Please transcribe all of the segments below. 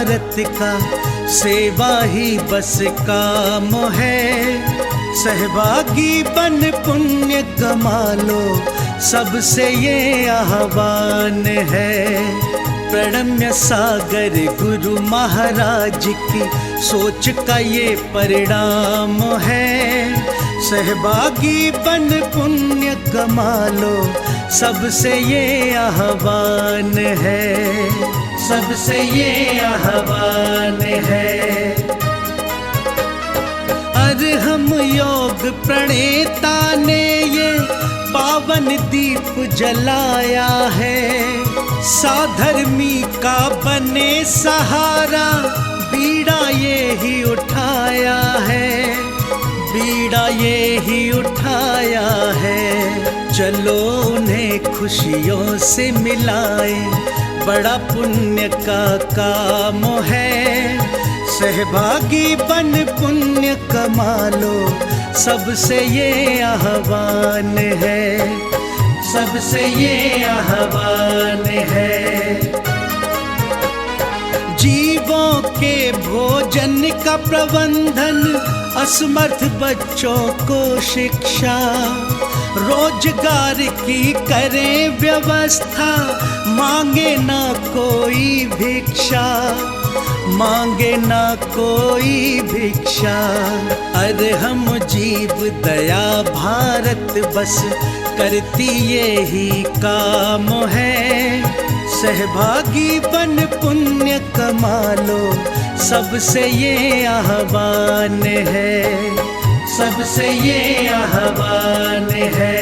भारत का सेवा ही बस काम है। सहभागी बन पुण्य कमा लो, सबसे ये आह्वान है। प्रणम्य सागर गुरु महाराज की सोच का ये परिणाम है। सहभागी बन पुण्य कमा लो, सबसे ये आह्वान है, सबसे ये आह्वान है। अरहम योग प्रणेता ने ये पावन दीप जलाया है। साधर्मी का बने सहारा, बीड़ा ये ही उठाया है, बीड़ा ये ही उठाया है। चलो उन्हें खुशियों से मिलाए, बड़ा पुण्य का काम है। सहभागी बन पुण्य कमा लो, सबसे ये आह्वान है, सबसे ये आह्वान है। जीवों के भोजन का प्रबंधन, असमर्थ बच्चों को शिक्षा, रोजगार की करें व्यवस्था, मांगे ना कोई भिक्षा, मांगे ना कोई भिक्षा। अरहम जीव दया भारत बस करती ये ही काम है। सहभागी बन पुण्य कमा लो, सबसे ये आह्वान है, सबसे ये आह्वान है।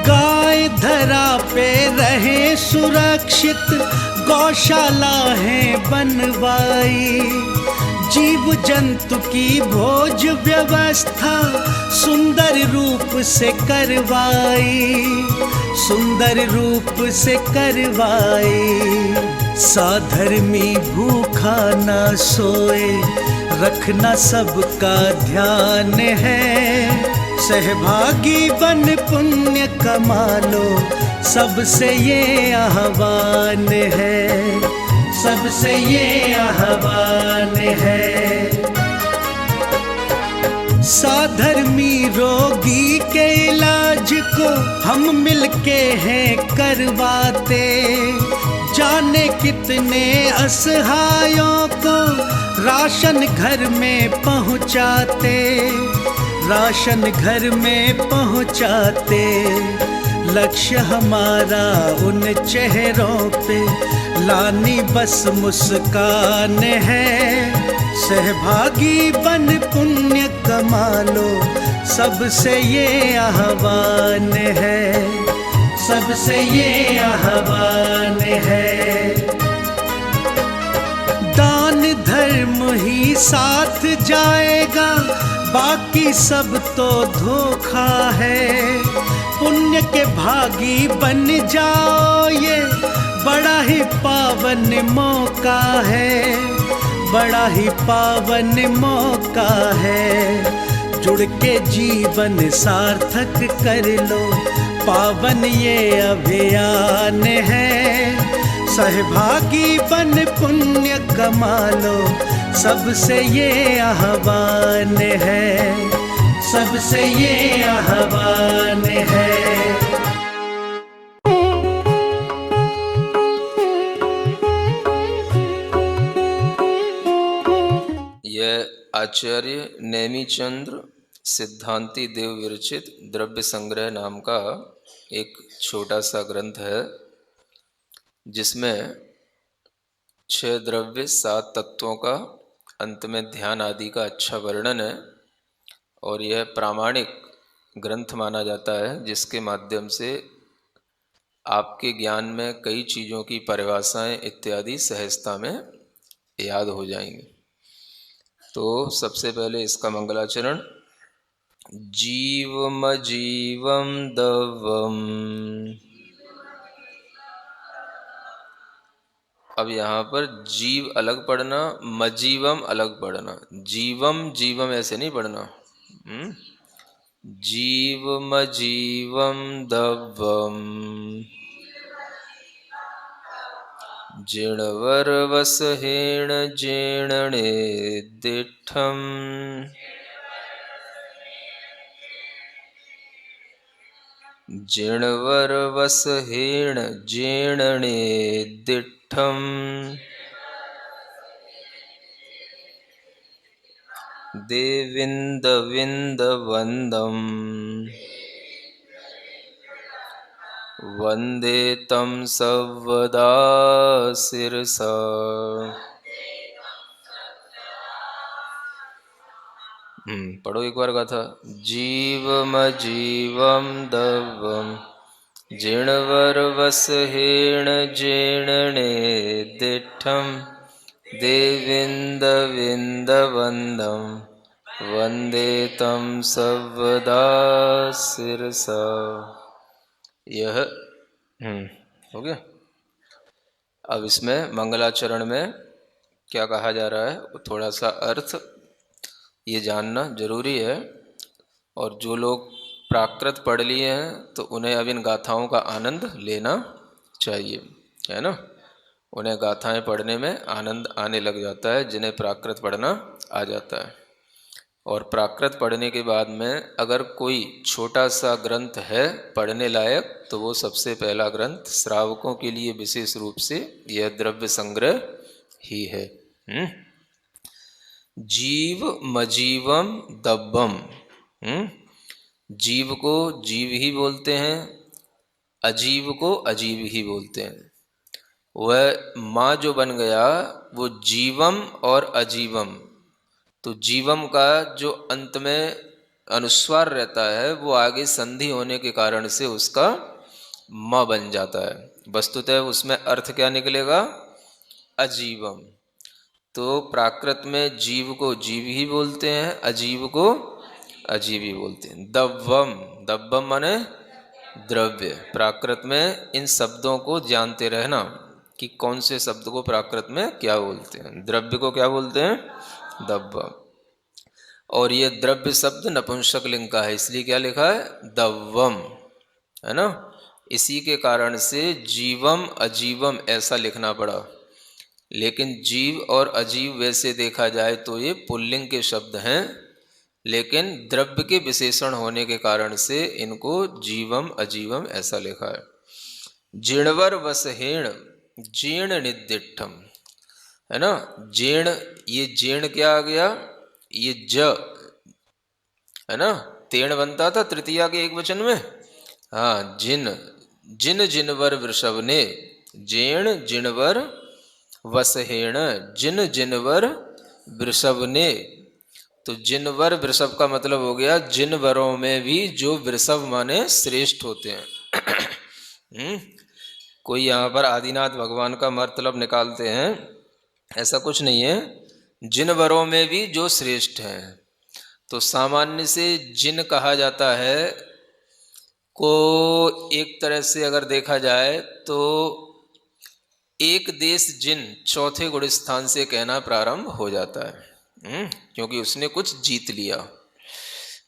गाय धरा पे रहे सुरक्षित, गौशाला है बनवाई। जीव जंतु की भोज व्यवस्था सुंदर रूप से करवाई, सुंदर रूप से करवाई। साधर्मी भूखा ना सोए, रखना सबका ध्यान है। सहभागी बन पुण्य कमा लो, सबसे ये आह्वान है, सबसे ये आह्वान है। साधर्मी रोगी के इलाज को हम मिलके हैं करवाते। जाने कितने असहायों को राशन घर में पहुँचाते, राशन घर में पहुँचाते। लक्ष्य हमारा उन चेहरों पे लानी बस मुस्कान है। सहभागी बन पुण्य कमा लो, सबसे ये आह्वान है, सबसे ये आह्वान है। दान धर्म ही साथ जाएगा, बाकी सब तो धोखा है। पुण्य के भागी बन जाओ, ये बड़ा ही पावन मौका है, बड़ा ही पावन मौका है। जुड़ के जीवन सार्थक कर लो, पावन ये अभियान है। सहभागी बन पुण्य कमा लो, सबसे ये आह्वान है, सबसे ये आह्वान है। यह आचार्य नेमिचंद्र सिद्धांति देव विरचित द्रव्य संग्रह नाम का एक छोटा सा ग्रंथ है, जिसमें 6 द्रव्य 7 तत्वों का अंत में ध्यान आदि का अच्छा वर्णन है। और यह प्रामाणिक ग्रंथ माना जाता है, जिसके माध्यम से आपके ज्ञान में कई चीज़ों की परिभाषाएं इत्यादि सहजता में याद हो जाएंगी। तो सबसे पहले इसका मंगलाचरण। जीवम जीवम दवम। अब यहाँ पर जीव अलग पढ़ना, मजीवम अलग पढ़ना। जीवम जीवम ऐसे नहीं पढ़ना। जीवम जीवम दवम। जिणवर वसहेण जीर्णने दिठम जिणवर वसहेण जीर्णने दिठम देविंद विंद वंदम वंदे तम सर्वदा शिरसा। पढ़ो एक बार गाथा। जीवम जीवम दवम जिणवर वसहेण जीर्णने दिठम देविंद विंद वंदम वंदे तम सर्वदा शिरसा। यह हो गया। अब इसमें मंगलाचरण में क्या कहा जा रहा है वो थोड़ा सा अर्थ ये जानना जरूरी है। और जो लोग प्राकृत पढ़ लिए हैं तो उन्हें अब इन गाथाओं का आनंद लेना चाहिए, है ना। उन्हें गाथाएं पढ़ने में आनंद आने लग जाता है जिन्हें प्राकृत पढ़ना आ जाता है। और प्राकृत पढ़ने के बाद में अगर कोई छोटा सा ग्रंथ है पढ़ने लायक तो वो सबसे पहला ग्रंथ श्रावकों के लिए विशेष रूप से यह द्रव्य संग्रह ही है। जीव मजीवम दब्बम। जीव को जीव ही बोलते हैं, अजीव को अजीव ही बोलते हैं। वह माँ जो बन गया वो जीवम और अजीवम, तो जीवम का जो अंत में अनुस्वार रहता है वो आगे संधि होने के कारण से उसका म बन जाता है। वस्तुतः उसमें अर्थ क्या निकलेगा? अजीवम। तो प्राकृत में जीव को जीव ही बोलते हैं, अजीव को अजीव ही बोलते हैं। दव्वम, दव्वम माने द्रव्य। प्राकृत में इन शब्दों को जानते रहना कि कौन से शब्द को प्राकृत में क्या बोलते हैं। द्रव्य को क्या बोलते हैं? दव्वम। और ये द्रव्य शब्द नपुंसक लिंग का है, इसलिए क्या लिखा है? दव्वम, है ना। इसी के कारण से जीवम अजीवम ऐसा लिखना पड़ा। लेकिन जीव और अजीव वैसे देखा जाए तो ये पुल्लिंग के शब्द हैं, लेकिन द्रव्य के विशेषण होने के कारण से इनको जीवम अजीवम ऐसा लिखा है। जीर्णवर वसहेण जीर्ण निदिठम, है ना। जीर्ण, ये जीर्ण क्या आ गया? ये ज, है ना। तेण बनता था तृतीया के एक वचन में। हाँ, जिन जिन जिनवर वृषभ ने, जीर्ण जिनवर वसहेण, जिन जिनवर वृषभ ने। तो जिनवर वृषभ का मतलब हो गया जिन वरों में भी जो वृषभ माने श्रेष्ठ होते हैं। कोई यहाँ पर आदिनाथ भगवान का मतलब निकालते हैं, ऐसा कुछ नहीं है। जिन वरों में भी जो श्रेष्ठ हैं। तो सामान्य से जिन कहा जाता है को एक तरह से अगर देखा जाए तो एक देश जिन चौथे गुण स्थान से कहना प्रारंभ हो जाता है। क्योंकि उसने कुछ जीत लिया।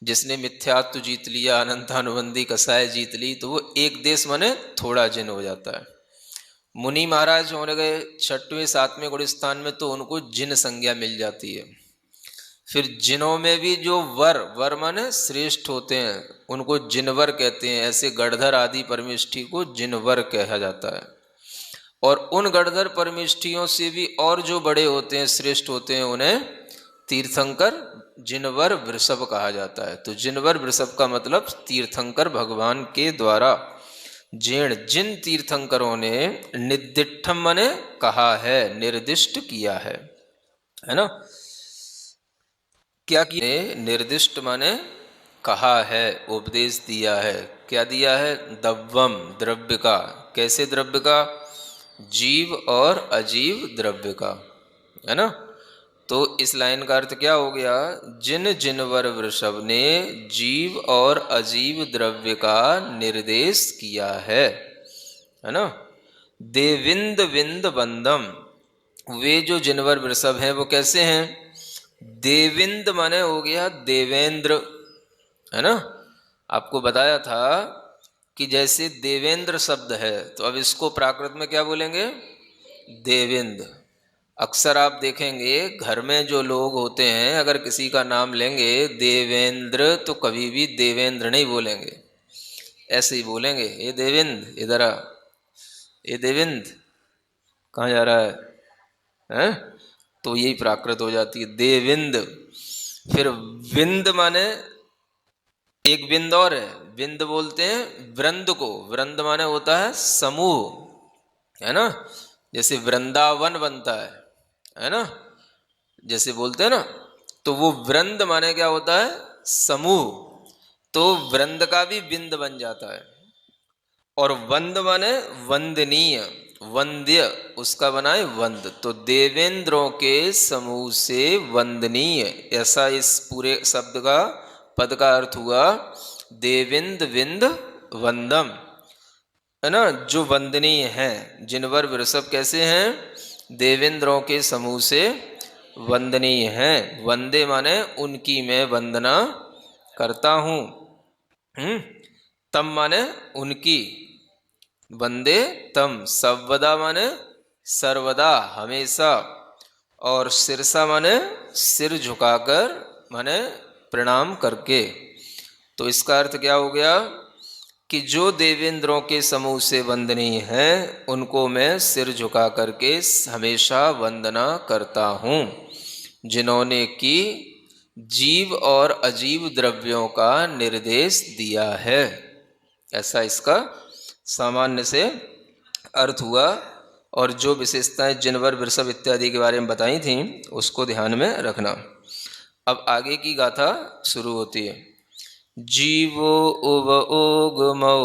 जिसने मिथ्यात्व जीत लिया, अनंतानुबंधी कसाय जीत ली, तो वो एक देश माने थोड़ा जिन हो जाता है। मुनि महाराज होने गए छठवें सातवें गुण स्थान में तो उनको जिन संज्ञा मिल जाती है। फिर जिनों में भी जो वर, वर माने श्रेष्ठ होते हैं, उनको जिनवर कहते हैं। ऐसे गणधर आदि परमेष्ठी को जिनवर कहा जाता है। और उन गणधर परमेष्ठियों से भी और जो बड़े होते हैं, श्रेष्ठ होते हैं, उन्हें तीर्थंकर जिनवर वृषभ कहा जाता है। तो जिनवर वृषभ का मतलब तीर्थंकर भगवान के द्वारा जीर्ण, जिन तीर्थंकरों ने निदिठम माने कहा है, निर्दिष्ट किया है ना। क्या किए? निर्दिष्ट माने कहा है, उपदेश दिया है। क्या दिया है? दव्वम, द्रव्य का। कैसे द्रव्य का? जीव और अजीव द्रव्य का, है ना। तो इस लाइन का अर्थ क्या हो गया? जिन जिनवर वृषभ ने जीव और अजीव द्रव्य का निर्देश किया है ना। देविंद विंद बंदम, वे जो जिनवर वृषभ हैं वो कैसे हैं? देविंद माने हो गया देवेंद्र, है ना। आपको बताया था कि जैसे देवेंद्र शब्द है तो अब इसको प्राकृत में क्या बोलेंगे? देवेंद्र। अक्सर आप देखेंगे घर में जो लोग होते हैं अगर किसी का नाम लेंगे देवेंद्र तो कभी भी देवेंद्र नहीं बोलेंगे, ऐसे ही बोलेंगे, ये देवेंद्र इधर आ, ये देवेंद्र कहाँ जा रहा है? तो यही प्राकृत हो जाती है देवेंद्र। फिर विंद माने एक विंद और है, विंद बोलते हैं वृंद को, वृंद माने होता है समूह, है ना, जैसे वृंदावन बनता है ना, जैसे बोलते हैं ना, तो वो वृंद माने क्या होता है? समूह। तो वृंद का भी विंद बन जाता है। और वंद माने वंदनीय, वंद्य उसका बनाए वंद। तो देवेंद्रों के समूह से वंदनीय, ऐसा इस पूरे शब्द का पद का अर्थ हुआ। देविंद विंद वंदम, है ना, जो वंदनीय हैं, जिनवर वृषभ कैसे हैं? देवेंद्रों के समूह से वंदनीय हैं। वंदे माने उनकी मैं वंदना करता हूँ। तम माने उनकी, वंदे तम। सर्वदा माने सर्वदा हमेशा। और सिरसा माने सिर झुकाकर, माने प्रणाम करके। तो इसका अर्थ क्या हो गया कि जो देवेंद्रों के समूह से वंदनीय हैं उनको मैं सिर झुका करके हमेशा वंदना करता हूँ, जिन्होंने कि जीव और अजीव द्रव्यों का निर्देश दिया है। ऐसा इसका सामान्य से अर्थ हुआ। और जो विशेषताएं जिनवर वृषभ इत्यादि के बारे में बताई थी उसको ध्यान में रखना। अब आगे की गाथा शुरू होती है। जीवो उव ओगमो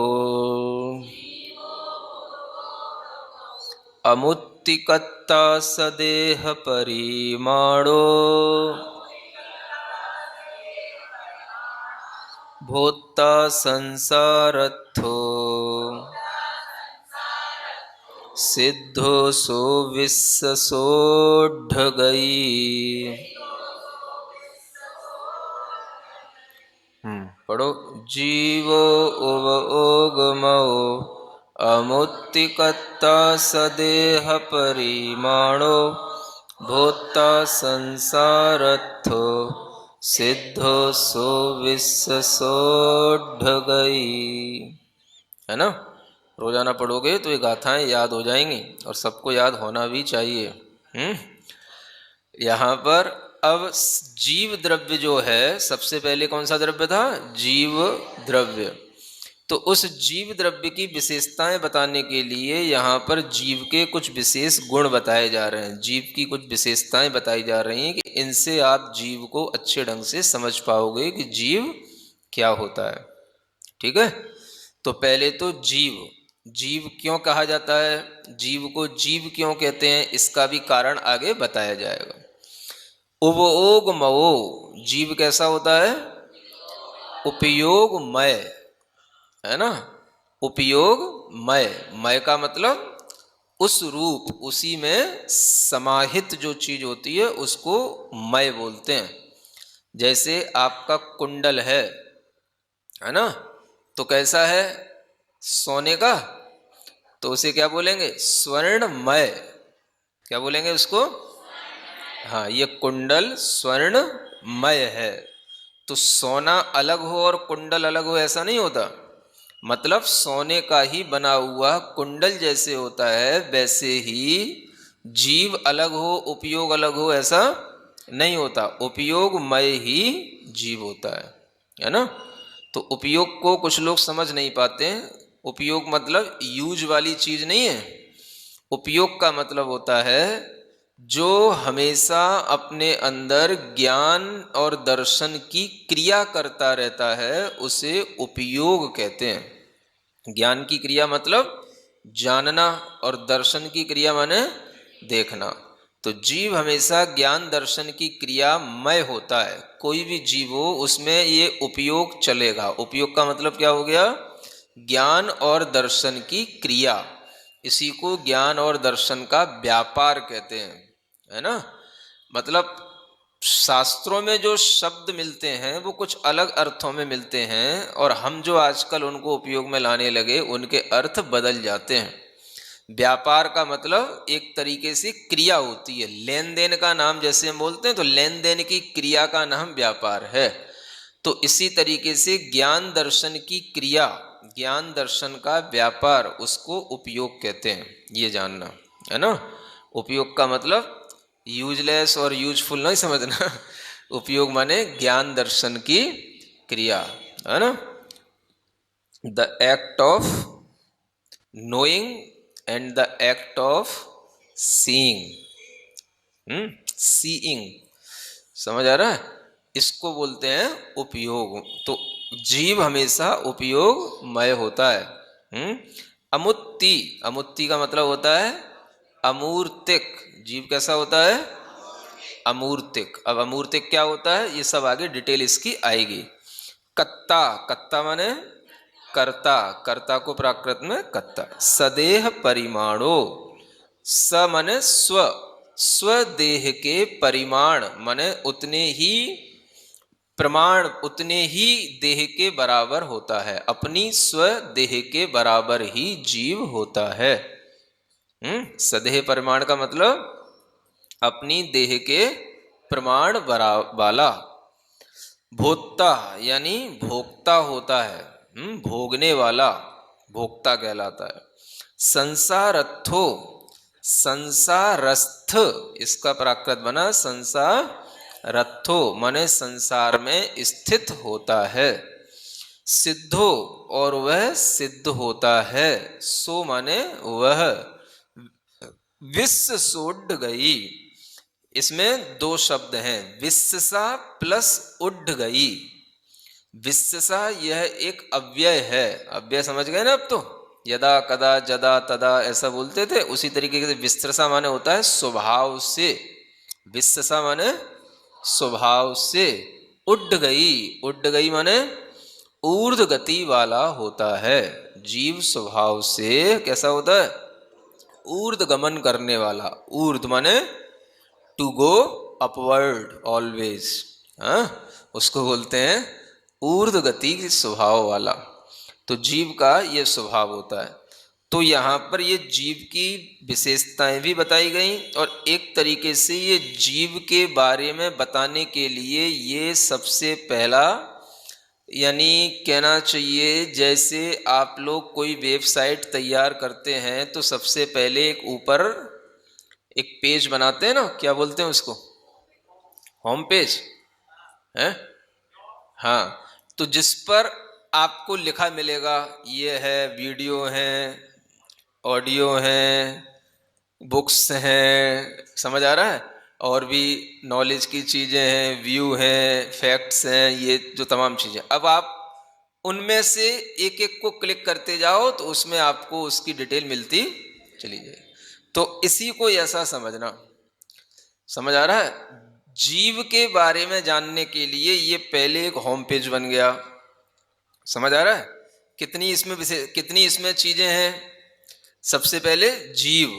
अमुत्तिकत्ता सदेह परिमाणो भोक्ता संसारत्थो सिद्धो सो विस्सोढ़ गई। पढ़ो। जीवो उव ओगमो अमुत्तिकत्ता सदेह परिमाणो भोक्ता संसारत्थो सिद्धो सो विस्सोढ़ गई। है ना, रोजाना पढ़ोगे तो ये गाथाएं याद हो जाएंगी और सबको याद होना भी चाहिए। यहाँ पर अब जीव द्रव्य जो है, सबसे पहले कौन सा द्रव्य था? जीव द्रव्य। तो उस जीव द्रव्य की विशेषताएं बताने के लिए यहाँ पर जीव के कुछ विशेष गुण बताए जा रहे हैं, जीव की कुछ विशेषताएं बताई जा रही हैं कि इनसे आप जीव को अच्छे ढंग से समझ पाओगे कि जीव क्या होता है। ठीक है, तो पहले तो जीव, जीव क्यों कहा जाता है, जीव को जीव क्यों कहते हैं, इसका भी कारण आगे बताया जाएगा। उवोगमो, जीव कैसा होता है? उपयोगमय, है ना, उपयोगमय। मय का मतलब उस रूप, उसी में समाहित जो चीज होती है उसको मय बोलते हैं। जैसे आपका कुंडल है ना, तो कैसा है? सोने का, तो उसे क्या बोलेंगे? स्वर्णमय। क्या बोलेंगे उसको? हाँ, ये कुंडल स्वर्णमय है। तो सोना अलग हो और कुंडल अलग हो ऐसा नहीं होता, मतलब सोने का ही बना हुआ कुंडल जैसे होता है वैसे ही जीव अलग हो, उपयोग अलग हो ऐसा नहीं होता, उपयोगमय ही जीव होता है ना। तो उपयोग को कुछ लोग समझ नहीं पाते हैं। उपयोग मतलब यूज वाली चीज नहीं है। उपयोग का मतलब होता है जो हमेशा अपने अंदर ज्ञान और दर्शन की क्रिया करता रहता है उसे उपयोग कहते हैं। ज्ञान की क्रिया मतलब जानना और दर्शन की क्रिया माने देखना। तो जीव हमेशा ज्ञान दर्शन की क्रियामय होता है। कोई भी जीव हो उसमें ये उपयोग चलेगा। उपयोग का मतलब क्या हो गया? ज्ञान और दर्शन की क्रिया। इसी को ज्ञान और दर्शन का व्यापार कहते हैं, है ना। मतलब शास्त्रों में जो शब्द मिलते हैं वो कुछ अलग अर्थों में मिलते हैं और हम जो आजकल उनको उपयोग में लाने लगे उनके अर्थ बदल जाते हैं। व्यापार का मतलब एक तरीके से क्रिया होती है। लेन देन का नाम जैसे हम बोलते हैं तो लेन देन की क्रिया का नाम व्यापार है। तो इसी तरीके से ज्ञान दर्शन की क्रिया, ज्ञान दर्शन का व्यापार, उसको उपयोग कहते हैं। ये जानना है ना। उपयोग का मतलब यूजलेस और यूजफुल नहीं समझना। उपयोग माने ज्ञान दर्शन की क्रिया, है ना। The act of knowing and the act of seeing. Seeing, समझ आ रहा है? इसको बोलते हैं उपयोग। तो जीव हमेशा उपयोगमय होता है। अमुत्ति, अमुत्ति का मतलब होता है अमूर्तिक। जीव कैसा होता है? अमूर्तिक। अब अमूर्तिक क्या होता है, ये सब आगे डिटेल इसकी आएगी। कत्ता, कत्ता माने कर्ता, कर्ता को प्राकृत में कत्ता। सदेह परिमाणो, स माने स्व, स्वदेह के परिमाण माने उतने ही प्रमाण, उतने ही देह के बराबर होता है। अपनी स्वदेह के बराबर ही जीव होता है। सदेह परिमाण का मतलब अपनी देह के प्रमाण वाला। भोक्ता यानी भोक्ता होता है, भोगने वाला, भोक्ता कहलाता है। संसारस्थो, संसारस्थ, इसका प्राकृत बना संसारस्थो माने संसार में स्थित होता है। सिद्धो, और वह सिद्ध होता है। सो माने वह, विश्व सोड गई। इसमें दो शब्द हैं, विश्वसा प्लस उड गई। विश्वसा यह एक अव्यय है। अव्यय समझ गए ना अब तो? यदा कदा जदा तदा ऐसा बोलते थे, उसी तरीके से विश्वसा माने होता है स्वभाव से। विश्वसा माने स्वभाव से। उड गई, उड गई माने ऊर्ध्व गति वाला होता है। जीव स्वभाव से कैसा होता है? ऊर्ध्व गमन करने वाला। ऊर्ध्व माने टू गो अपवर्ड ऑलवेज, उसको बोलते हैं ऊर्ध्व गति स्वभाव वाला। तो जीव का ये स्वभाव होता है। तो यहाँ पर ये जीव की विशेषताएं भी बताई गई, और एक तरीके से ये जीव के बारे में बताने के लिए ये सबसे पहला, यानी कहना चाहिए जैसे आप लोग कोई वेबसाइट तैयार करते हैं तो सबसे पहले एक ऊपर एक पेज बनाते हैं ना, क्या बोलते हैं उसको? होम पेज है। हाँ, तो जिस पर आपको लिखा मिलेगा ये है, वीडियो हैं, ऑडियो हैं, बुक्स हैं, समझ आ रहा है, और भी नॉलेज की चीज़ें हैं, व्यू हैं, फैक्ट्स हैं, ये जो तमाम चीज़ें। अब आप उनमें से एक एक को क्लिक करते जाओ तो उसमें आपको उसकी डिटेल मिलती चली जाए। तो इसी को ऐसा समझना, समझ आ रहा है? जीव के बारे में जानने के लिए ये पहले एक होम पेज बन गया, समझ आ रहा है? कितनी इसमें चीजें हैं। सबसे पहले जीव,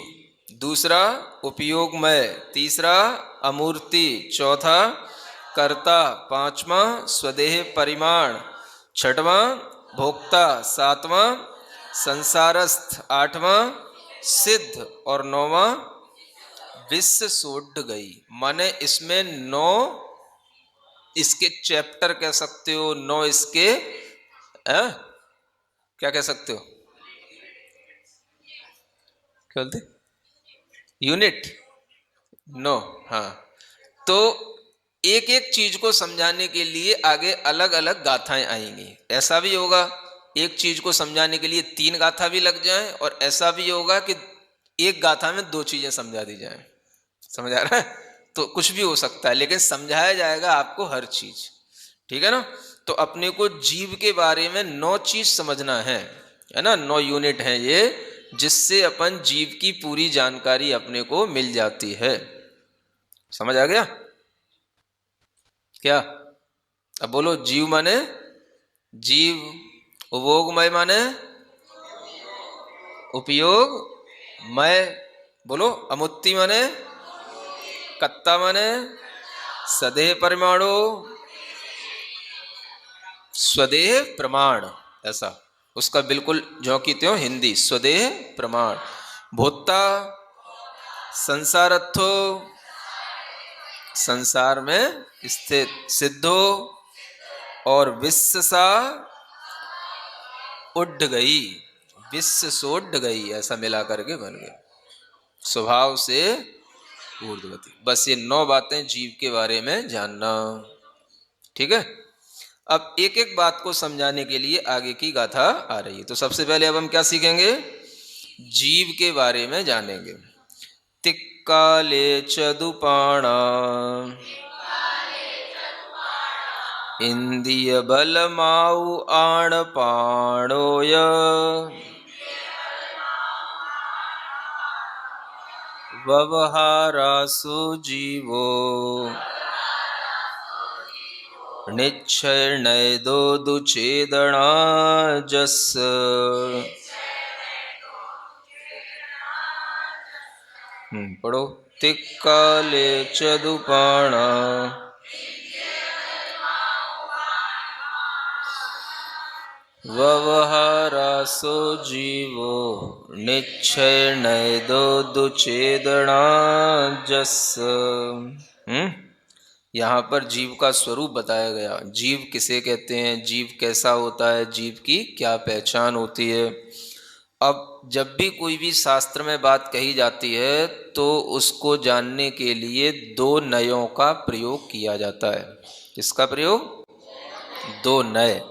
दूसरा उपयोगमय, तीसरा अमूर्ति, चौथा कर्ता, पांचवा स्वदेह परिमाण, छठवां भोक्ता, सातवां संसारस्थ, आठवां सिद्ध, और नौवां विश्व सोड गई। माने इसमें 9 इसके चैप्टर कह सकते हो, 9 इसके क्या कह सकते हो, क्या बोलते? यूनिट 9। हाँ, तो एक एक चीज को समझाने के लिए आगे अलग अलग गाथाएं आएंगी। ऐसा भी होगा एक चीज को समझाने के लिए 3 गाथा भी लग जाएं, और ऐसा भी होगा कि एक गाथा में 2 चीजें समझा दी जाएं। समझ आ रहा है? तो कुछ भी हो सकता है, लेकिन समझाया जाएगा आपको हर चीज, ठीक है ना। तो अपने को जीव के बारे में 9 चीज समझना है ना। 9 यूनिट हैं ये, जिससे अपन जीव की पूरी जानकारी अपने को मिल जाती है। समझ आ गया क्या? अब बोलो, जीव माने जीव, उपयोगमय माने उपयोगमय, बोलो अमुत्ति माने कत्ता माने सदेह परिमाणो, स्वदेह प्रमाण, ऐसा उसका बिल्कुल जो की त्यों हिंदी, स्वदेह प्रमाण। भोक्ता संसारत्थो, संसार में स्थित, सिद्धो और विश्व सा उड्ड गई, विश्व सोड्ड गई, ऐसा मिला करके बन गया, स्वभाव से ऊर्ध्वगति। बस ये 9 बातें जीव के बारे में जानना। ठीक है, अब एक एक बात को समझाने के लिए आगे की गाथा आ रही है। तो सबसे पहले अब हम क्या सीखेंगे? जीव के बारे में जानेंगे। तिक्काले चदुपाणा इंद्रिय बल माऊ आण पाणोय व्यवहारासु जीवो निश्चय नैदो दुचेदना जस। पढ़ो। तिक्काले चदुपाणा व्यवहारासो जीवो निश्चय नैदो दुचेदना जस। यहाँ पर जीव का स्वरूप बताया गया। जीव किसे कहते हैं, जीव कैसा होता है, जीव की क्या पहचान होती है। अब जब भी कोई भी शास्त्र में बात कही जाती है तो उसको जानने के लिए 2 नयों का प्रयोग किया जाता है। किसका प्रयोग? 2 नय।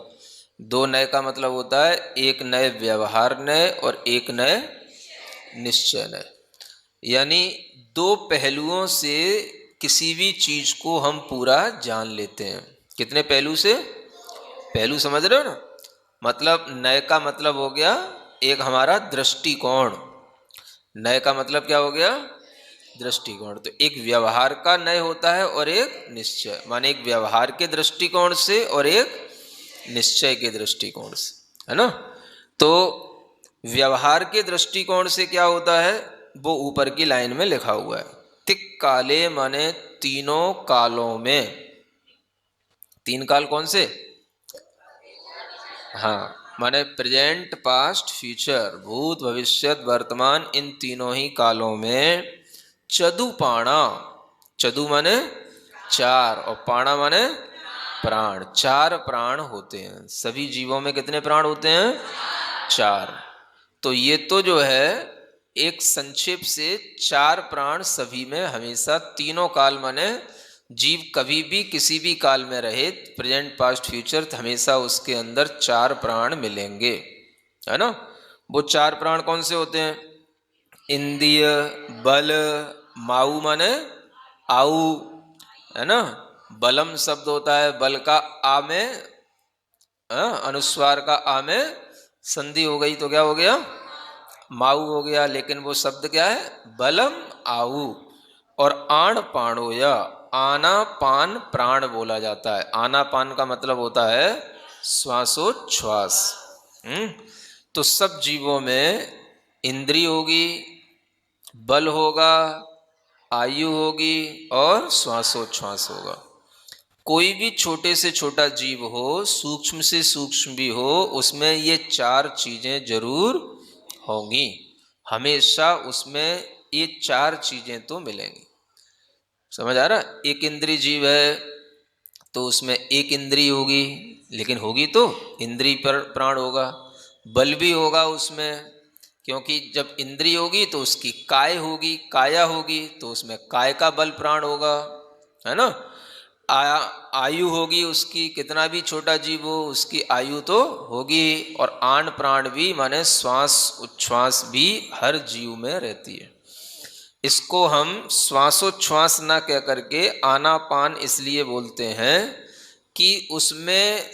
2 नय का मतलब होता है एक नय व्यवहार नय और एक नय निश्चय नय। यानी 2 पहलुओं से किसी भी चीज को हम पूरा जान लेते हैं। कितने पहलू से? पहलू समझ रहे हो ना? मतलब नय का मतलब हो गया एक हमारा दृष्टिकोण। नय का मतलब क्या हो गया? दृष्टिकोण। तो एक व्यवहार का नय होता है और एक निश्चय, माने एक व्यवहार के दृष्टिकोण से और एक निश्चय के दृष्टिकोण से, है ना। तो व्यवहार के दृष्टिकोण से क्या होता है वो ऊपर की लाइन में लिखा हुआ है। तिक काले माने तीनों कालों में। 3 काल कौन से? हाँ, माने प्रेजेंट, पास्ट, फ्यूचर, भूत, भविष्यत, वर्तमान, इन तीनों ही कालों में चदुपाणा। चदु माने 4 और पाणा माने प्राण। 4 प्राण होते हैं सभी जीवों में। कितने प्राण होते हैं? 4। तो ये तो जो है एक संक्षेप से 4 प्राण सभी में हमेशा, तीनों काल माने जीव कभी भी किसी भी काल में रहे, प्रेजेंट, पास्ट, फ्यूचर, हमेशा उसके अंदर 4 प्राण मिलेंगे, है ना। वो 4 प्राण कौन से होते हैं? इंद्रिय बल माऊ माने आऊ, है ना। बलम शब्द होता है, बल का आ में अनुस्वार का आ में संधि हो गई तो क्या हो गया? माऊ हो गया। लेकिन वो शब्द क्या है? बलम आऊ। और आण पाणोया, आना पान प्राण बोला जाता है। आना पान का मतलब होता है श्वासोच्छ्वास। तो सब जीवों में इंद्रिय होगी, बल होगा, आयु होगी और श्वासोच्छ्वास होगा। कोई भी छोटे से छोटा जीव हो, सूक्ष्म से सूक्ष्म भी हो, उसमें ये 4 चीजें जरूर होंगी। हमेशा उसमें ये 4 चीजें तो मिलेंगी। समझ आ रहा? एक इंद्रिय जीव है तो उसमें एक इंद्रिय होगी, लेकिन होगी तो इंद्रिय पर प्राण होगा। बल भी होगा उसमें, क्योंकि जब इंद्रिय होगी तो उसकी काय होगी, काया होगी तो उसमें काय का बल प्राण होगा, है ना। आयु होगी उसकी, कितना भी छोटा जीव हो उसकी आयु तो होगी। और आन प्राण भी माने श्वास उच्छ्वास भी हर जीव में रहती है। इसको हम श्वासोच्छ्वास ना कह करके आनापान इसलिए बोलते हैं कि उसमें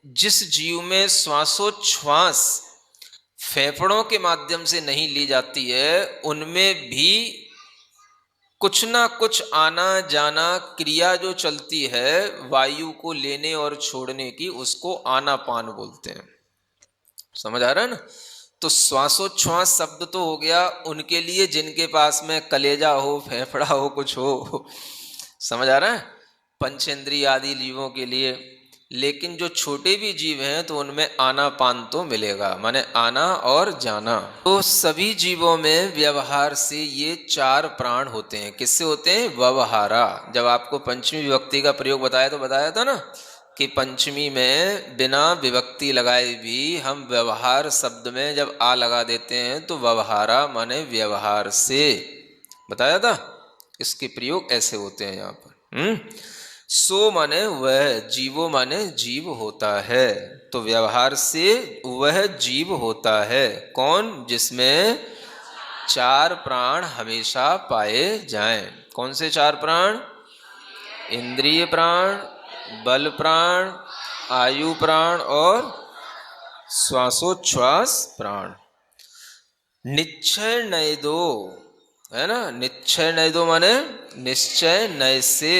जिस जीव में श्वासोच्छ्वास फेफड़ों के माध्यम से नहीं ली जाती है, उनमें भी कुछ ना कुछ आना जाना क्रिया जो चलती है वायु को लेने और छोड़ने की, उसको आनापान बोलते हैं। समझ आ रहा है ना। तो श्वासोच्छ्वास शब्द तो हो गया उनके लिए जिनके पास में कलेजा हो, फेफड़ा हो, कुछ हो। समझ आ रहा है। पंचेंद्रिय आदि जीवों के लिए लेकिन जो छोटे भी जीव हैं तो उनमें आना पान तो मिलेगा, माने आना और जाना। तो सभी जीवों में व्यवहार से ये 4 प्राण होते हैं। किससे होते हैं? व्यवहारा। जब आपको पंचमी विभक्ति का प्रयोग बताया तो बताया था ना कि पंचमी में बिना विभक्ति लगाए भी हम व्यवहार शब्द में जब आ लगा देते हैं तो व्यवहारा माने व्यवहार से, बताया था। इसके प्रयोग ऐसे होते हैं यहाँ पर। सो माने वह, जीवो माने जीव होता है। तो व्यवहार से वह जीव होता है। कौन? जिसमें 4 प्राण हमेशा पाए जाएं। कौन से 4 प्राण? इंद्रिय प्राण, बल प्राण, आयु प्राण और श्वासोच्छ्वास प्राण। निश्चय नय दो, है ना। निश्चय नय दो माने निश्चय नय से,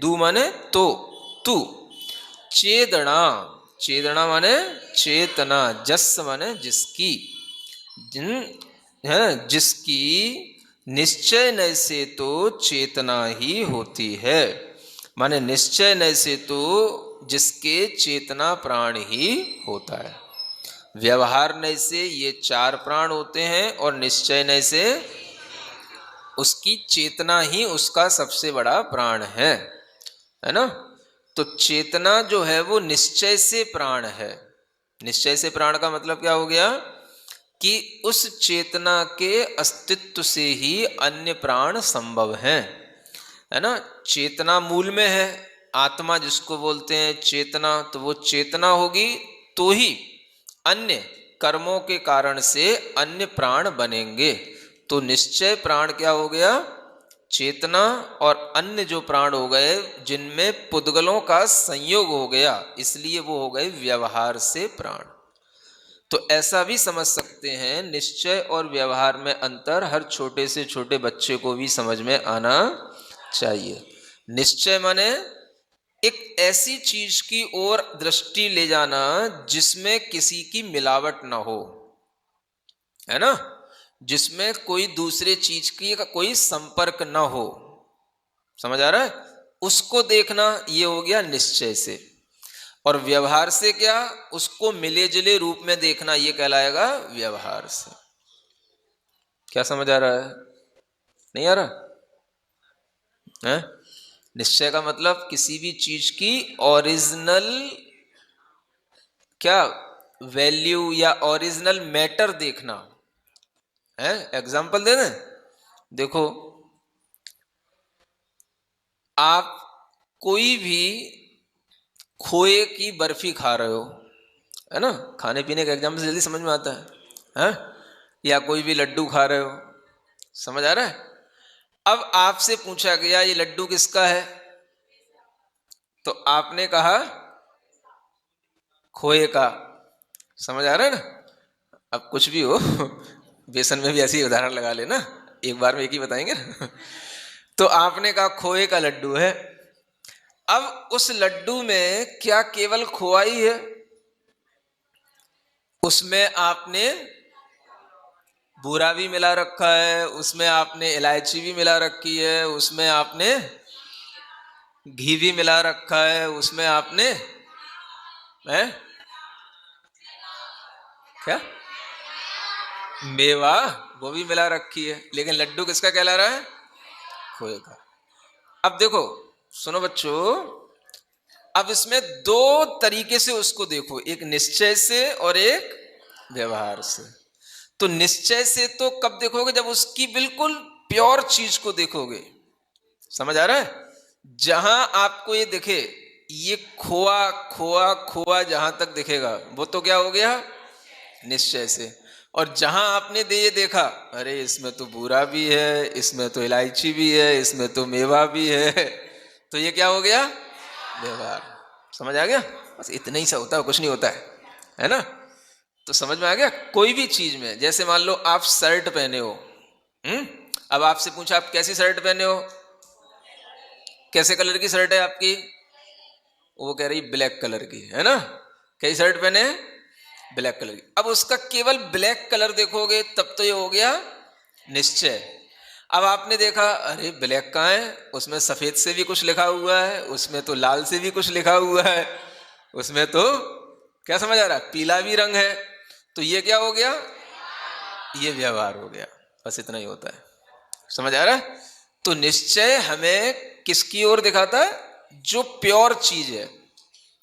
दू माने तो, तू। चेदना, चेदना माने चेतना, जस माने जिसकी, है जिसकी निश्चय नय से तो चेतना ही होती है। माने निश्चय नय से तो जिसके चेतना प्राण ही होता है। व्यवहार नय से ये 4 प्राण होते हैं और निश्चय नय से उसकी चेतना ही उसका सबसे बड़ा प्राण है ना। तो चेतना जो है वो निश्चय से प्राण है। निश्चय से प्राण का मतलब क्या हो गया कि उस चेतना के अस्तित्व से ही अन्य प्राण संभव हैं, है ना। चेतना मूल में है, आत्मा जिसको बोलते हैं चेतना, तो वो चेतना होगी तो ही अन्य कर्मों के कारण से अन्य प्राण बनेंगे। तो निश्चय प्राण क्या हो गया? चेतना। और अन्य जो प्राण हो गए जिनमें पुद्गलों का संयोग हो गया, इसलिए वो हो गए व्यवहार से प्राण। तो ऐसा भी समझ सकते हैं, निश्चय और व्यवहार में अंतर हर छोटे से छोटे बच्चे को भी समझ में आना चाहिए। निश्चय माने एक ऐसी चीज की ओर दृष्टि ले जाना जिसमें किसी की मिलावट ना हो, है ना, जिसमें कोई दूसरे चीज की का कोई संपर्क ना हो। समझ आ रहा है? उसको देखना ये हो गया निश्चय से। और व्यवहार से क्या? उसको मिले जुले रूप में देखना, ये कहलाएगा व्यवहार से। क्या समझ आ रहा है? नहीं आ रहा है? निश्चय का मतलब किसी भी चीज की ओरिजिनल क्या वैल्यू या ओरिजिनल मैटर देखना है। एग्जाम्पल दे दें, देखो आप कोई भी खोए की बर्फी खा रहे हो, है ना, खाने पीने का एग्जाम्पल जल्दी समझ में आता है? या कोई भी लड्डू खा रहे हो, समझ आ रहा है? अब आपसे पूछा गया ये लड्डू किसका है, तो आपने कहा खोए का। समझ आ रहा है ना? अब कुछ भी हो बेसन में भी ऐसी उदाहरण लगा लेना, एक बार में एक ही बताएंगे तो आपने कहा खोए का लड्डू है। अब उस लड्डू में क्या केवल खोआ ही है? उसमें आपने बूरा भी मिला रखा है, उसमें आपने इलायची भी मिला रखी है, उसमें आपने घी भी मिला रखा है, उसमें आपने है क्या मेवा वो भी मिला रखी है, लेकिन लड्डू किसका कहला रहा है? खोए का। अब देखो सुनो बच्चों, अब इसमें 2 तरीके से उसको देखो, एक निश्चय से और एक व्यवहार से। तो निश्चय से तो कब देखोगे? जब उसकी बिल्कुल प्योर चीज को देखोगे। समझ आ रहा है? जहां आपको ये दिखे, ये खोआ खोआ खोआ जहां तक दिखेगा वो तो क्या हो गया? निश्चय से। और जहां आपने ये देखा अरे इसमें तो बूरा भी है, इसमें तो इलायची भी है, इसमें तो मेवा भी है, तो ये क्या हो गया? व्यवहार। समझ आ गया? बस इतना ही सा होता है, कुछ नहीं होता है ना। तो समझ में आ गया? कोई भी चीज में, जैसे मान लो आप शर्ट पहने हो, अब आपसे पूछा आप कैसी शर्ट पहने हो, कैसे कलर की शर्ट है आपकी, वो कह रही ब्लैक कलर की, है ना। कैसी शर्ट पहने? ब्लैक कलर की। अब उसका केवल ब्लैक कलर देखोगे तब तो ये हो गया निश्चय। अब आपने देखा अरे ब्लैक कहाँ है, उसमें सफेद से भी कुछ लिखा हुआ है, उसमें तो लाल से भी कुछ लिखा हुआ है, उसमें तो क्या समझ आ रहा, पीला भी रंग है, तो ये क्या हो गया, ये व्यवहार हो गया। बस इतना ही होता है, समझ आ रहा है। तो निश्चय हमें किसकी ओर दिखाता है, जो प्योर चीज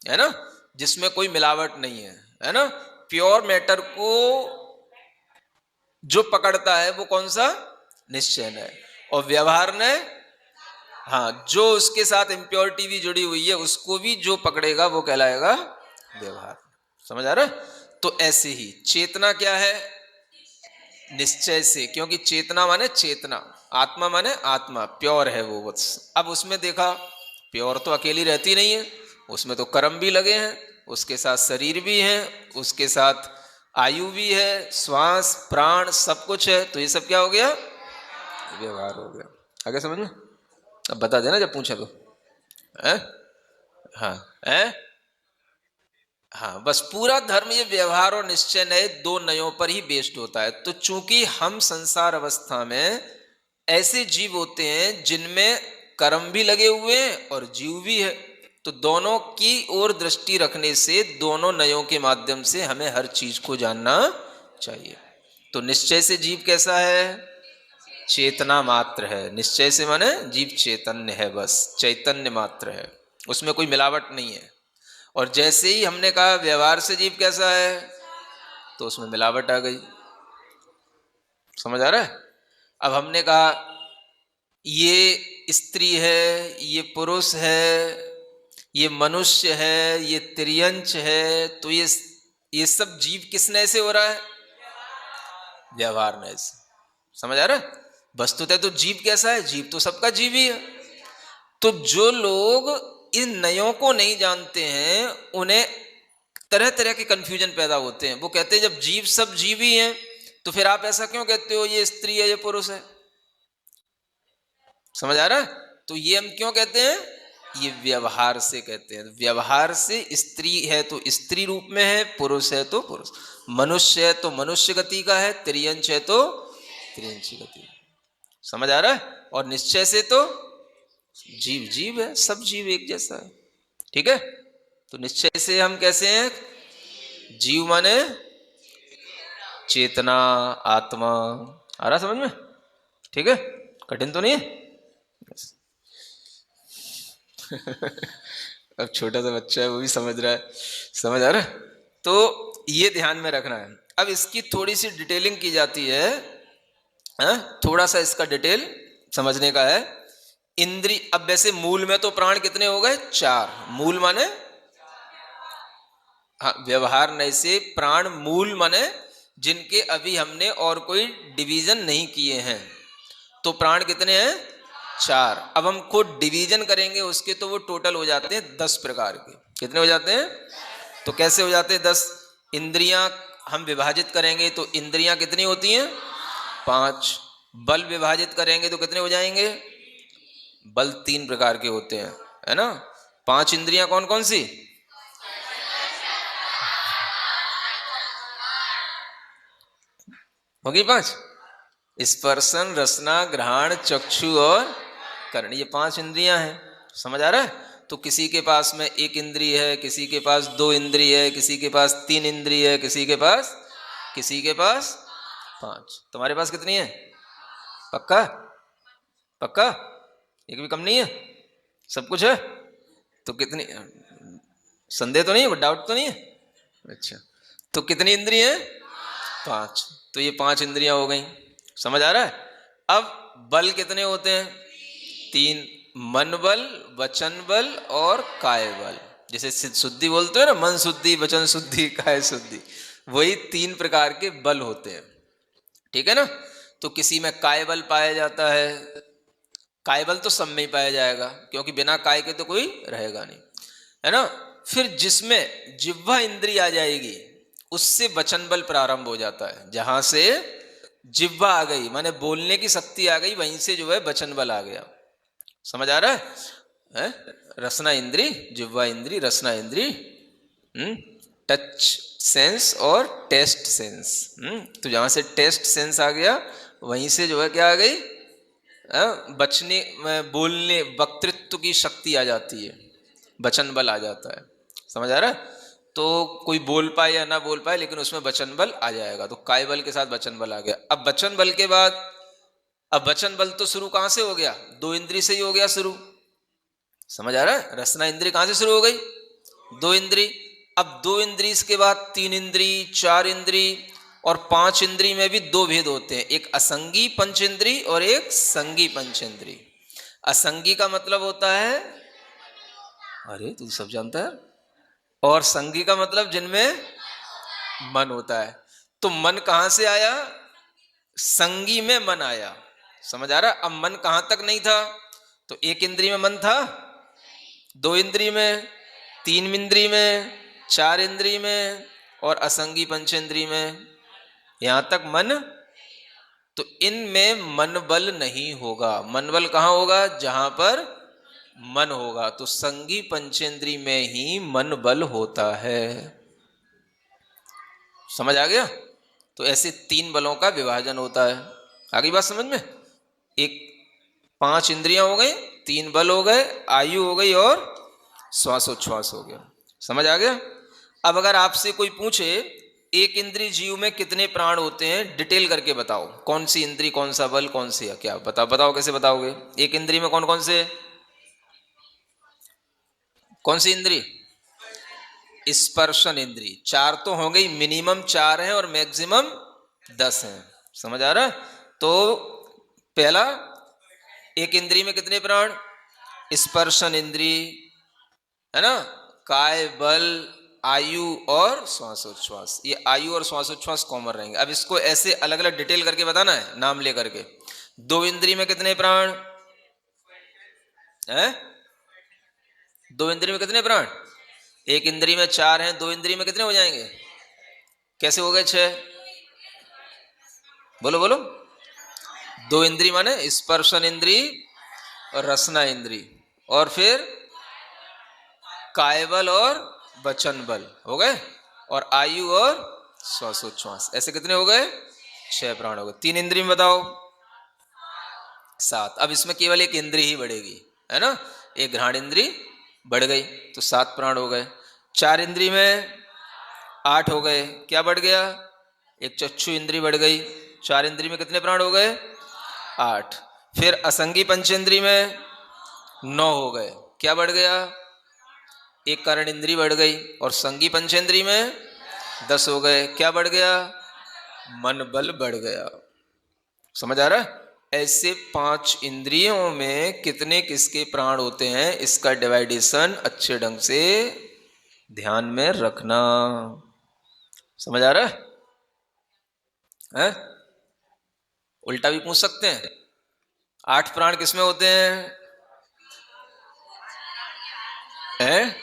है ना, जिसमें कोई मिलावट नहीं है ना। प्योर मैटर को जो पकड़ता है वो कौन सा, निश्चय है। और व्यवहार ने, हाँ, जो उसके साथ इम्प्योरिटी भी जुड़ी हुई है उसको भी जो पकड़ेगा वो कहलाएगा व्यवहार। समझ आ रहा है। तो ऐसे ही चेतना क्या है, निश्चय से, क्योंकि चेतना माने चेतना, आत्मा माने आत्मा, प्योर है वो। बस अब उसमें देखा, प्योर तो अकेली रहती नहीं है, उसमें तो कर्म भी लगे हैं, उसके साथ शरीर भी है, उसके साथ आयु भी है, श्वास प्राण सब कुछ है। तो ये सब क्या हो गया, व्यवहार हो गया। आगे समझ में, अब बता देना जब पूछा तो है? हाँ है, हाँ, बस पूरा धर्म ये व्यवहार और निश्चय नए दो नयों पर ही बेस्ड होता है। तो चूंकि हम संसार अवस्था में ऐसे जीव होते हैं जिनमें कर्म भी लगे हुए हैं और जीव भी है, तो दोनों की ओर दृष्टि रखने से दोनों नयों के माध्यम से हमें हर चीज को जानना चाहिए। तो निश्चय से जीव कैसा है, चेतना मात्र है। निश्चय से माने जीव चैतन्य है, बस चैतन्य मात्र है, उसमें कोई मिलावट नहीं है। और जैसे ही हमने कहा व्यवहार से जीव कैसा है, तो उसमें मिलावट आ गई। समझ आ रहा है। अब हमने कहा ये स्त्री है, ये पुरुष है, ये मनुष्य है, ये तिर्यंच है, तो ये सब जीव किस नए से हो रहा है, व्यवहार नए से। समझ आ रहा है। वस्तुतः तो जीव कैसा है, जीव तो सबका जीव ही है। तो जो लोग इन नयों को नहीं जानते हैं उन्हें तरह तरह के कंफ्यूजन पैदा होते हैं। वो कहते हैं जब जीव सब जीव ही हैं तो फिर आप ऐसा क्यों कहते हो ये स्त्री है ये पुरुष है। समझ आ रहा है। तो ये हम क्यों कहते हैं, ये व्यवहार से कहते हैं। व्यवहार से स्त्री है तो स्त्री रूप में है, पुरुष है तो पुरुष, मनुष्य है तो मनुष्य गति का है, त्रियंच है तो त्रियंच गति। समझ आ रहा है। और निश्चय से तो जीव जीव है, सब जीव एक जैसा है। ठीक है। तो निश्चय से हम कैसे हैं, जीव माने चेतना आत्मा। आ रहा समझ में, ठीक है, कठिन तो नहीं है। अब छोटा सा बच्चा है वो भी समझ रहा है, समझ आ रहा है। तो ये ध्यान में रखना है। अब इसकी थोड़ी सी डिटेलिंग की जाती है, थोड़ा सा इसका डिटेल समझने का है। इंद्री, अब वैसे मूल में तो प्राण कितने हो गए, 4। मूल माने, हाँ, व्यवहार नए से प्राण मूल माने जिनके अभी हमने और कोई डिवीजन नहीं किए हैं। तो प्राण कितने हैं, 4। अब हम खुद डिवीजन करेंगे उसके तो वो टोटल हो जाते हैं 10 प्रकार के। कितने हो जाते हैं, तो कैसे हो जाते हैं 10। इंद्रियां हम विभाजित करेंगे तो इंद्रियां कितनी होती हैं, 5। बल विभाजित करेंगे तो कितने हो जाएंगे, बल 3 प्रकार के होते हैं, है ना। 5 इंद्रियां कौन कौन सी, होगी 5, स्पर्शन रसना घ्राण चक्षु और कर्ण, ये 5 इंद्रियां हैं। समझ आ रहा है। तो किसी के पास में 1 इंद्रिय है, किसी के पास 2 इंद्रिय है, किसी के पास 3 इंद्रिय है, किसी के पास 5। तुम्हारे पास कितनी है, पक्का पक्का, एक भी कम नहीं है, सब कुछ है। तो कितनी, संदेह तो नहीं है, डाउट तो नहीं है। अच्छा, तो कितनी इंद्रिय है, 5। तो ये 5 इंद्रियां हो गई। समझ आ रहा है। अब बल कितने होते हैं, 3। मन बल, वचन बल और काय बल। जैसे शुद्धि बोलते हो ना, मन शुद्धि, वचन शुद्धि, काय शुद्धि, वही 3 प्रकार के बल होते हैं। ठीक है ना। तो किसी में काय बल पाया जाता है, काय बल तो सब में ही पाया जाएगा क्योंकि बिना काय के तो कोई रहेगा नहीं, है ना। फिर जिसमें जिह्वा इंद्री आ जाएगी उससे वचन बल प्रारंभ हो जाता है। जहां से जिह्वा आ गई माने बोलने की शक्ति आ गई, वहीं से जो है वचन बल आ गया। समझ आ रहा है। रसना इंद्री, जिह्वा इंद्री, रसना इंद्री, टच सेंस और टेस्ट सेंस। तो जहां से टेस्ट सेंस आ गया वहीं से जो है क्या आ गई, बोलने वक्तृत्व की शक्ति आ जाती है, वचन बल आ जाता है। समझ आ रहा है? तो कोई बोल पाए या ना बोल पाए, लेकिन उसमें वचन बल आ जाएगा। तो काय बल के साथ वचन बल आ गया। अब वचन बल के बाद, अब वचन बल तो शुरू कहां से हो गया? दो इंद्री से ही हो गया शुरू। समझ आ रहा है? रसना इंद्री कहां से शुरू हो गई? दो इंद्री। अब दो इंद्री के बाद तीन इंद्री, चार इंद्री और पांच इंद्री में भी दो भेद होते हैं, एक असंगी पंचेंद्री और एक संगी पंचेंद्री। असंगी का मतलब होता है, अरे तू सब जानता है, और संगी का मतलब जिनमें मन होता है। तो मन कहां से आया? संगी में मन आया। समझ आ रहा? अब मन कहां तक नहीं था? तो एक इंद्री में मन था, दो इंद्री में, तीन इंद्री में, चार इंद्री में और असंगी पंचेंद्री में, यहां तक मन। तो इनमें मन बल नहीं होगा। मन बल कहां होगा? जहां पर मन होगा। तो संगी पंचेंद्री में ही मन बल होता है। समझ आ गया? तो ऐसे तीन बलों का विभाजन होता है। आगे बात समझ में? एक, पांच इंद्रियां हो गई, तीन बल हो गए, आयु हो गई और श्वासोच्छ्वास हो गया। समझ आ गया? अब अगर आपसे कोई पूछे एक इंद्री जीव में कितने प्राण होते हैं, डिटेल करके बताओ, कौन सी इंद्री, कौन सा बल, कौन सी, क्या बताओ, बताओ कैसे बताओगे? एक इंद्री में कौन कौन से, कौन सी इंद्री? स्पर्शन इंद्री। चार तो हो गई, मिनिमम चार हैं और मैक्सिमम 10 हैं। समझ आ रहा है? तो पहला, एक इंद्री में कितने प्राण? स्पर्शन इंद्री, है ना, काय बल, आयु और श्वासोच्छ्वास। ये आयु और श्वासोच्छ्वास कॉमन रहेंगे। अब इसको ऐसे अलग अलग डिटेल करके बताना है, नाम लेकर के। दो इंद्री में कितने प्राण हैं? दो इंद्री में कितने प्राण? एक इंद्री में चार हैं, दो इंद्री में कितने हो जाएंगे? कैसे हो गए? 6। बोलो बोलो। दो इंद्री माने स्पर्शन इंद्री और रसना इंद्री, और फिर कायबल और वचन बल हो गए, और आयु और श्वासोच्छ्वास। ऐसे कितने हो गए? 6 प्राण हो गए। तीन इंद्री में बताओ? 7। अब इसमें केवल एक इंद्री ही बढ़ेगी, है ना, एक घ्राण इंद्री बढ़ गई, तो 7 प्राण हो गए। चार इंद्री में 8 हो गए, क्या बढ़ गया? एक चक्षु इंद्री बढ़ गई। चार इंद्री में कितने प्राण हो गए? 8। फिर असंगी पंचेंद्री में 9 हो गए, क्या बढ़ गया? एक कर्ण इंद्री बढ़ गई। और संगी पंचेंद्री में 10 हो गए, क्या बढ़ गया? मन बल बढ़ गया। समझ आ रहा है? ऐसे 5 इंद्रियों में कितने किसके प्राण होते हैं, इसका डिवाइडेशन अच्छे ढंग से ध्यान में रखना। समझ आ रहा है? उल्टा भी पूछ सकते हैं, 8 प्राण किसमें होते हैं?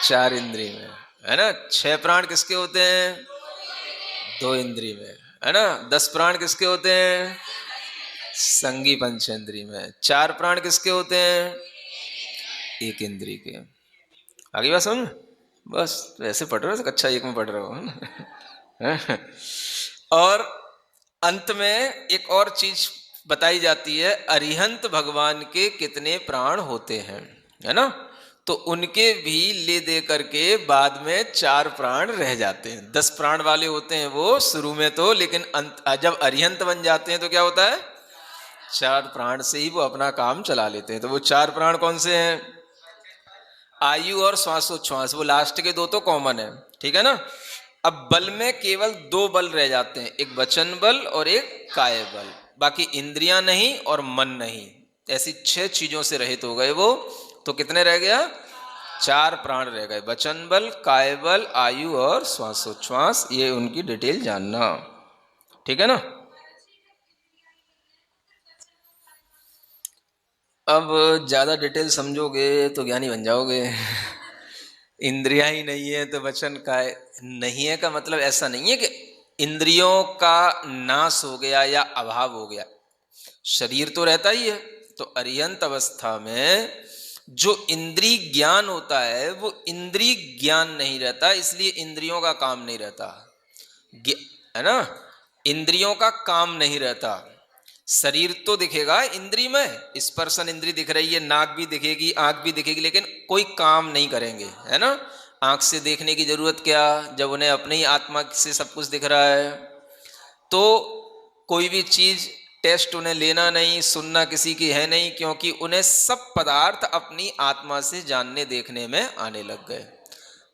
चार इंद्री में, है ना। 6 प्राण किसके होते हैं? 2 इंद्री में, है ना। 10 प्राण किसके होते हैं? संगी पंचेंद्री में। 4 प्राण किसके होते हैं? एक इंद्री के। आगे बात समझ? बस वैसे पढ़ रहे हो तो कक्षा 1 में पढ़ रहे हो। और अंत में एक और चीज बताई जाती है, अरिहंत भगवान के कितने प्राण होते हैं, है ना। तो उनके भी ले दे करके बाद में 4 प्राण रह जाते हैं। 10 प्राण वाले होते हैं वो शुरू में तो, लेकिन जब अरिहंत बन जाते हैं तो क्या होता है? 4 प्राण से ही वो अपना काम चला लेते हैं। तो वो 4 प्राण कौन से हैं? आयु और श्वासोच्छ्वास, वो लास्ट के 2 तो कॉमन है, ठीक है ना। अब बल में केवल 2 बल रह जाते हैं, एक वचन बल और एक काय बल। बाकी इंद्रियां नहीं और मन नहीं, ऐसी 6 चीजों से रहित हो गए वो। तो कितने रह गया? 4 प्राण रह गए, वचन बल, काय बल, आयु और श्वासोच्छ्वास। ये उनकी डिटेल जानना, ठीक है ना। अब ज्यादा डिटेल समझोगे तो ज्ञानी बन जाओगे। इंद्रियां ही नहीं है तो वचन काय नहीं है का मतलब ऐसा नहीं है कि इंद्रियों का नाश हो गया या अभाव हो गया, शरीर तो रहता ही है। तो अरिहंत अवस्था में जो इंद्रिय ज्ञान होता है वो इंद्रिय ज्ञान नहीं रहता, इसलिए इंद्रियों का काम नहीं रहता, है ना। इंद्रियों का काम नहीं रहता, शरीर तो दिखेगा इंद्री में, स्पर्शन इंद्री दिख रही है, नाक भी दिखेगी, आंख भी दिखेगी, लेकिन कोई काम नहीं करेंगे, है ना। आंख से देखने की जरूरत क्या, जब उन्हें अपनी ही आत्मा से सब कुछ दिख रहा है। तो कोई भी चीज टेस्ट उन्हें लेना नहीं, सुनना किसी की है नहीं, क्योंकि उन्हें सब पदार्थ अपनी आत्मा से जानने देखने में आने लग गए।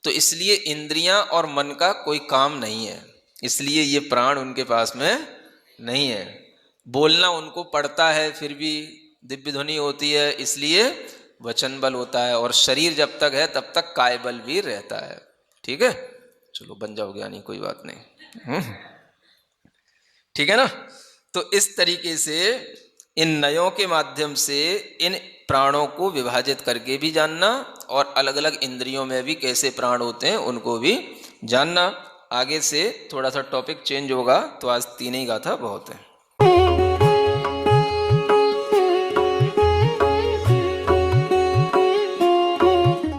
तो इसलिए इंद्रियां और मन का कोई काम नहीं है, इसलिए ये प्राण उनके पास में नहीं है। बोलना उनको पड़ता है, फिर भी दिव्य ध्वनि होती है, इसलिए वचन बल होता है, और शरीर जब तक है तब तक काय बल भी रहता है। ठीक है, चलो बन जाओ ज्ञानी, कोई बात नहीं। ठीक है ना। तो इस तरीके से इन नयों के माध्यम से इन प्राणों को विभाजित करके भी जानना, और अलग अलग इंद्रियों में भी कैसे प्राण होते हैं उनको भी जानना। आगे से थोड़ा सा टॉपिक चेंज होगा, तो आज 3 ही गाथा बहुत है।